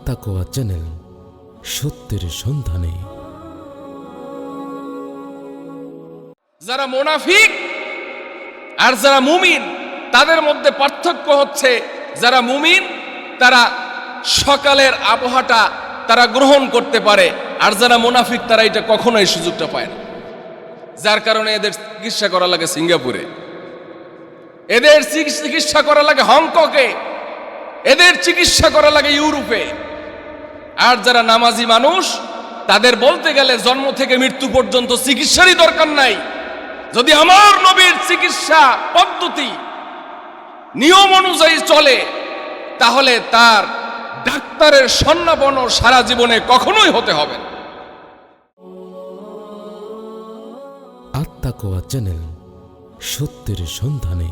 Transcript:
আত্মাকোয়া channel, সত্যের সন্ধানে। যারা মুনাফিক আর যারা মুমিন, তাদের মধ্যে পার্থক্য হচ্ছে যারা মুমিন তারা সকালের আবহাওয়াটা তারা গ্রহণ করতে পারে, আর যারা মুনাফিক তারা এটা কখনোই সুযোগটা পায় না। যার কারণে এদের চিকিৎসা করা লাগে সিঙ্গাপুরে, এদের চিকিৎসা করা লাগে হংকংয়ে, এদের চিকিৎসা করা লাগে ইউরোপে। আর যারা নামাজি মানুষ তাদের বলতে গেলে জন্ম থেকে মৃত্যু পর্যন্ত চিকিৎসারই দরকার নাই। যদি আমার নবীর চিকিৎসা পদ্ধতি নিয়ম অনুযায়ী চলে তাহলে তার ডাক্তারের স্বর্ণাপন্ন সারা জীবনে কখনোই হতে হবে না। আত্মাকোয়া চ্যানেল, সত্যের সন্ধানে।